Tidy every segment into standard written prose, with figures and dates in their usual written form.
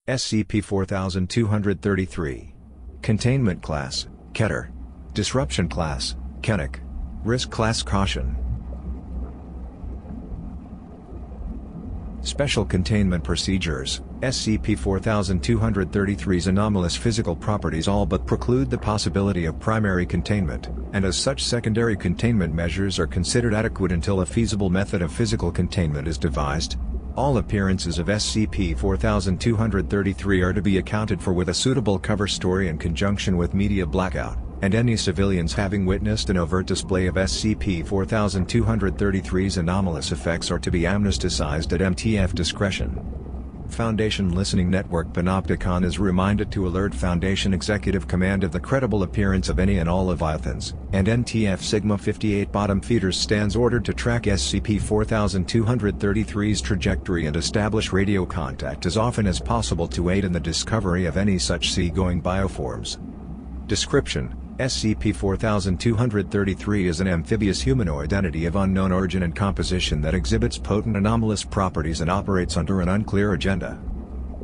SCP-4233. Containment Class, Keter. Disruption Class, Keter. Risk Class Caution. Special Containment Procedures. SCP-4233's anomalous physical properties all but preclude the possibility of primary containment, and as such secondary containment measures are considered adequate until a feasible method of physical containment is devised. All appearances of SCP-4233 are to be accounted for with a suitable cover story in conjunction with media blackout, and any civilians having witnessed an overt display of SCP-4233's anomalous effects are to be amnesticized at NTF discretion. Foundation Listening Network PANOPTICON is reminded to alert Foundation Executive Command of the credible appearance of any and all leviathans, and NTF Sigma-58 Bottomfeeders stands ordered to track SCP-4233's trajectory and establish radio contact as often as possible to aid in the discovery of any such seagoing bioforms. Description: SCP-4233 is an amphibious humanoid entity of unknown origin and composition that exhibits potent anomalous properties and operates under an unclear agenda.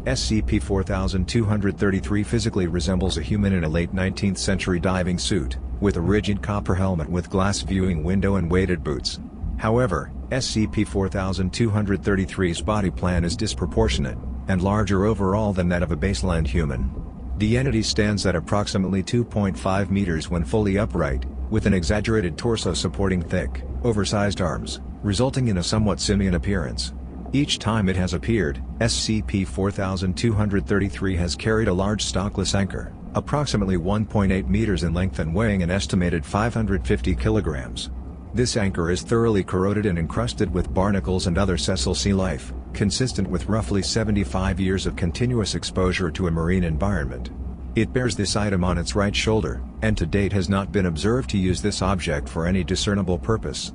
SCP-4233 physically resembles a human in a late 19th century diving suit, with a rigid copper helmet with glass viewing window and weighted boots. However, SCP-4233's body plan is disproportionate, and larger overall than that of a baseline human. The entity stands at approximately 2.5 meters when fully upright, with an exaggerated torso supporting thick, oversized arms, resulting in a somewhat simian appearance. Each time it has appeared, SCP-4233 has carried a large stockless anchor, approximately 1.8 meters in length and weighing an estimated 550 kilograms. This anchor is thoroughly corroded and encrusted with barnacles and other sessile sea life, consistent with roughly 75 years of continuous exposure to a marine environment. It bears this item on its right shoulder, and to date has not been observed to use this object for any discernible purpose.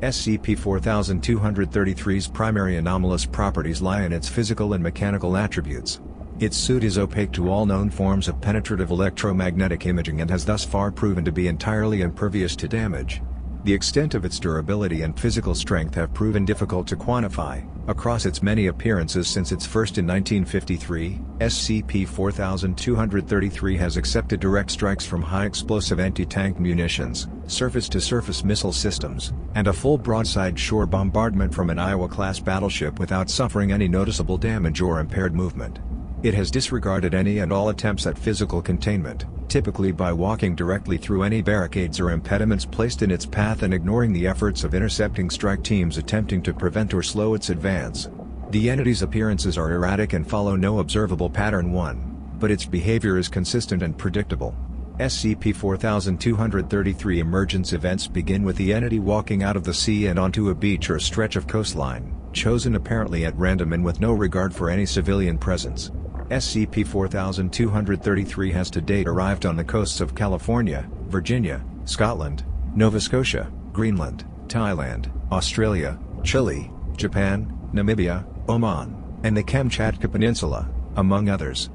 SCP-4233's primary anomalous properties lie in its physical and mechanical attributes. Its suit is opaque to all known forms of penetrative electromagnetic imaging and has thus far proven to be entirely impervious to damage. The extent of its durability and physical strength have proven difficult to quantify. Across its many appearances since its first in 1953, SCP-4233 has accepted direct strikes from high-explosive anti-tank munitions, surface-to-surface missile systems, and a full broadside shore bombardment from an Iowa-class battleship without suffering any noticeable damage or impaired movement. It has disregarded any and all attempts at physical containment, typically by walking directly through any barricades or impediments placed in its path and ignoring the efforts of intercepting strike teams attempting to prevent or slow its advance. The entity's appearances are erratic and follow no observable pattern but its behavior is consistent and predictable. SCP-4233 emergence events begin with the entity walking out of the sea and onto a beach or stretch of coastline, chosen apparently at random and with no regard for any civilian presence. SCP-4233 has to date arrived on the coasts of California, Virginia, Scotland, Nova Scotia, Greenland, Thailand, Australia, Chile, Japan, Namibia, Oman, and the Kamchatka Peninsula, among others.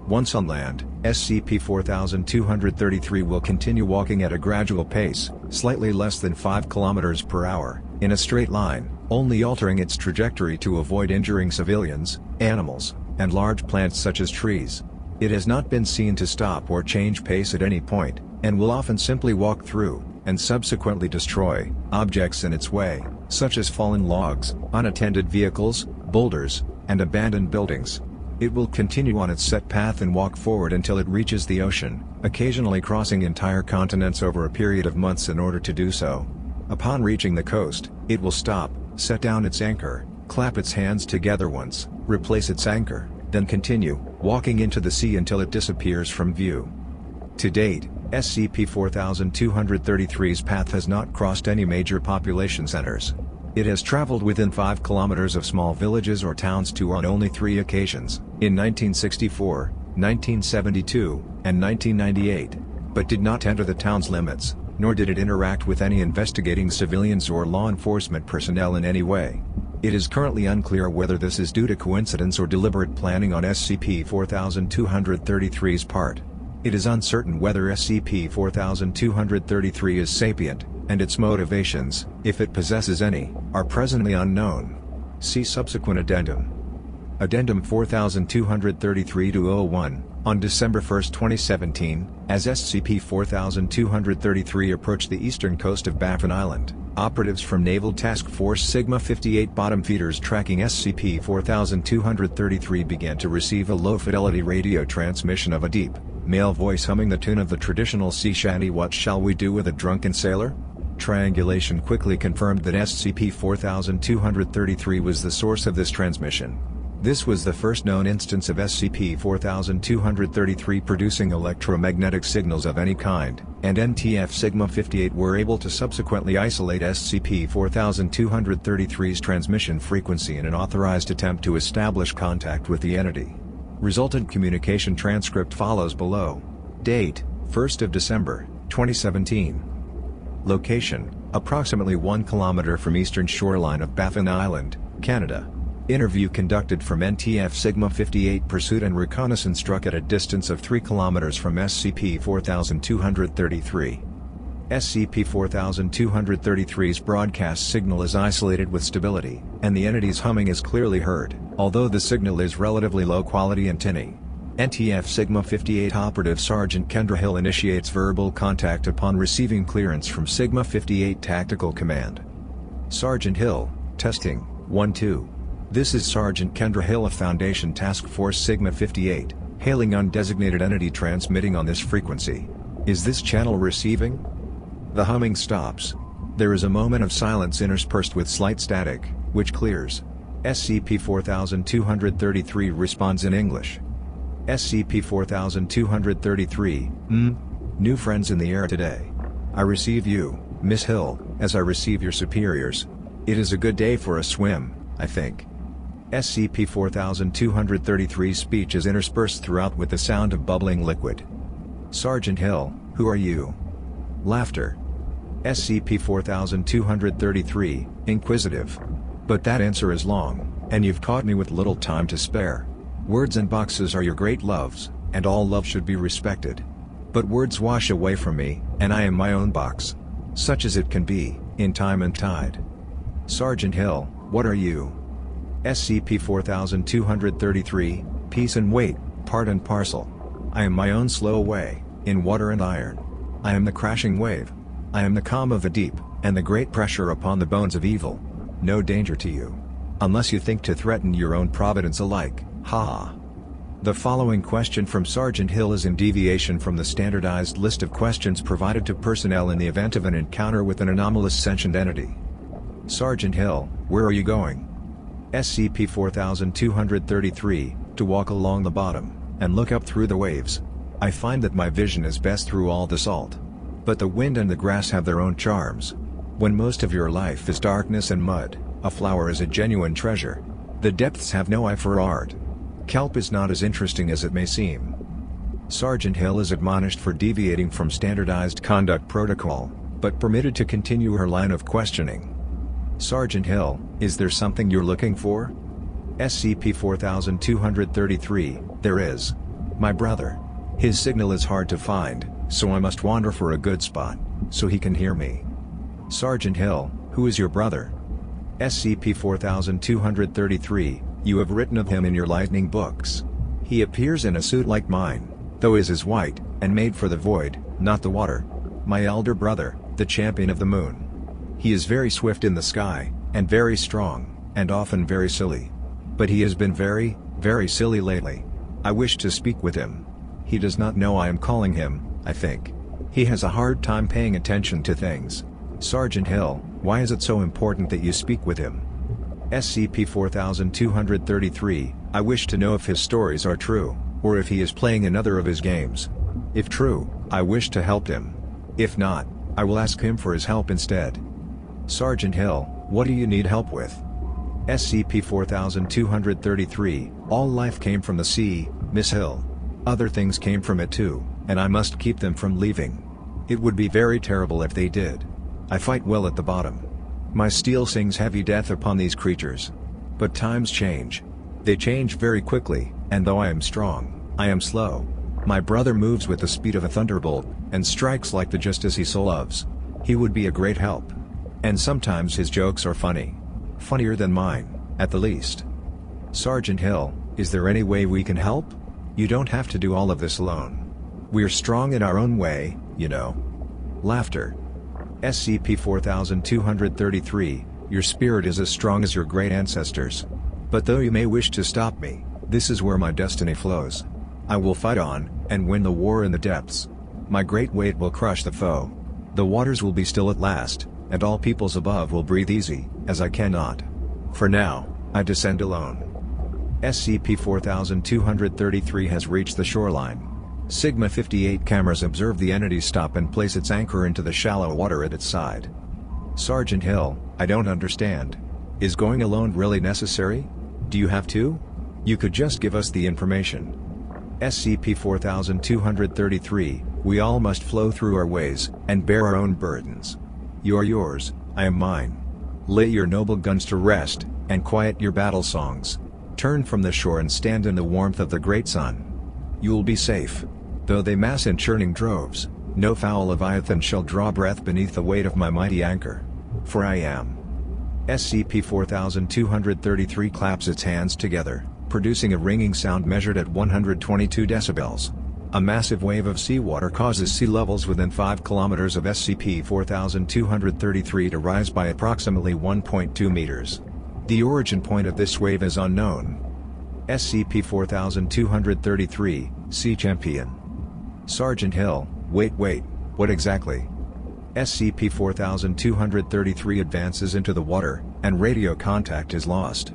Once on land, SCP-4233 will continue walking at a gradual pace, slightly less than 5 km per hour, in a straight line, only altering its trajectory to avoid injuring civilians, animals, and large plants such as trees. It has not been seen to stop or change pace at any point, and will often simply walk through, and subsequently destroy, objects in its way, such as fallen logs, unattended vehicles, boulders, and abandoned buildings. It will continue on its set path and walk forward until it reaches the ocean, occasionally crossing entire continents over a period of months in order to do so. Upon reaching the coast, it will stop, set down its anchor, clap its hands together once, replace its anchor, then continue, walking into the sea until it disappears from view. To date, SCP-4233's path has not crossed any major population centers. It has traveled within 5 kilometers of small villages or towns on only 3 occasions, in 1964, 1972, and 1998, but did not enter the town's limits, nor did it interact with any investigating civilians or law enforcement personnel in any way. It is currently unclear whether this is due to coincidence or deliberate planning on SCP-4233's part. It is uncertain whether SCP-4233 is sapient, and its motivations, if it possesses any, are presently unknown. See subsequent addendum. Addendum 4233-01, on December 1, 2017, as SCP-4233 approached the eastern coast of Baffin Island, operatives from Naval Task Force Sigma-58 Bottomfeeders tracking SCP-4233 began to receive a low-fidelity radio transmission of a deep, male voice humming the tune of the traditional sea shanty "What Shall We Do with a Drunken Sailor?" Triangulation quickly confirmed that SCP-4233 was the source of this transmission. This was the first known instance of SCP-4233 producing electromagnetic signals of any kind, and NTF Sigma-58 were able to subsequently isolate SCP-4233's transmission frequency in an authorized attempt to establish contact with the entity. Resultant communication transcript follows below. Date: 1st of December, 2017. Location: approximately 1 kilometer from eastern shoreline of Baffin Island, Canada. Interview conducted from NTF Sigma-58 pursuit and reconnaissance struck at a distance of 3 kilometers from SCP-4233. SCP-4233's broadcast signal is isolated with stability, and the entity's humming is clearly heard, although the signal is relatively low quality and tinny. NTF Sigma-58 Operative Sergeant Kendra Hill initiates verbal contact upon receiving clearance from Sigma-58 Tactical Command. Sergeant Hill, testing, 1-2. This is Sergeant Kendra Hill of Foundation Task Force Sigma-58, hailing undesignated entity transmitting on this frequency. Is this channel receiving? The humming stops. There is a moment of silence interspersed with slight static, which clears. SCP-4233 responds in English. SCP-4233, New friends in the air today. I receive you, Miss Hill, as I receive your superiors. It is a good day for a swim, I think. SCP-4233's speech is interspersed throughout with the sound of bubbling liquid. Sergeant Hill, who are you? Laughter. SCP-4233, inquisitive. But that answer is long, and you've caught me with little time to spare. Words and boxes are your great loves, and all love should be respected. But words wash away from me, and I am my own box. Such as it can be, in time and tide. Sergeant Hill, what are you? SCP-4233, peace and weight, part and parcel. I am my own slow way, in water and iron. I am the crashing wave. I am the calm of the deep, and the great pressure upon the bones of evil. No danger to you. Unless you think to threaten your own providence alike, ha. The following question from Sergeant Hill is in deviation from the standardized list of questions provided to personnel in the event of an encounter with an anomalous sentient entity. Sergeant Hill, where are you going? SCP-4233, to walk along the bottom, and look up through the waves. I find that my vision is best through all the salt. But the wind and the grass have their own charms. When most of your life is darkness and mud, a flower is a genuine treasure. The depths have no eye for art. Kelp is not as interesting as it may seem. Sergeant Hill is admonished for deviating from standardized conduct protocol, but permitted to continue her line of questioning. Sergeant Hill, is there something you're looking for? SCP-4233, there is. My brother. His signal is hard to find, so I must wander for a good spot, so he can hear me. Sergeant Hill, who is your brother? SCP-4233, you have written of him in your lightning books. He appears in a suit like mine, though his is white, and made for the void, not the water. My elder brother, the champion of the moon. He is very swift in the sky, and very strong, and often very silly. But he has been very, very silly lately. I wish to speak with him. He does not know I am calling him, I think. He has a hard time paying attention to things. Sergeant Hill, why is it so important that you speak with him? SCP-4233, I wish to know if his stories are true, or if he is playing another of his games. If true, I wish to help him. If not, I will ask him for his help instead. Sergeant Hill, what do you need help with? SCP-4233, all life came from the sea, Miss Hill. Other things came from it too, and I must keep them from leaving. It would be very terrible if they did. I fight well at the bottom. My steel sings heavy death upon these creatures. But times change. They change very quickly, and though I am strong, I am slow. My brother moves with the speed of a thunderbolt, and strikes like the just as he so loves. He would be a great help. And sometimes his jokes are funny. Funnier than mine, at the least. Sergeant Hill, Is there any way we can help? You don't have to do all of this alone. We're strong in our own way, you know. Laughter. SCP-4233, your spirit is as strong as your great ancestors. But though you may wish to stop me, this is where my destiny flows. I will fight on, and win the war in the depths. My great weight will crush the foe. The waters will be still at last, and all peoples above will breathe easy, as I cannot. For now, I descend alone. SCP-4233 has reached the shoreline. Sigma-58 cameras observe the entity stop and place its anchor into the shallow water at its side. Sergeant Hill, I don't understand. Is going alone really necessary? Do you have to? You could just give us the information. SCP-4233, we all must flow through our ways, and bear our own burdens. You are yours, I am mine. Lay your noble guns to rest, and quiet your battle songs. Turn from the shore and stand in the warmth of the great sun. You'll be safe. Though they mass in churning droves, no foul leviathan shall draw breath beneath the weight of my mighty anchor. For I am. SCP-4233 claps its hands together, producing a ringing sound measured at 122 decibels. A massive wave of seawater causes sea levels within 5 kilometers of SCP-4233 to rise by approximately 1.2 meters. The origin point of this wave is unknown. SCP-4233, Sea Champion. Sergeant Hill, wait, what exactly? SCP-4233 advances into the water, and radio contact is lost.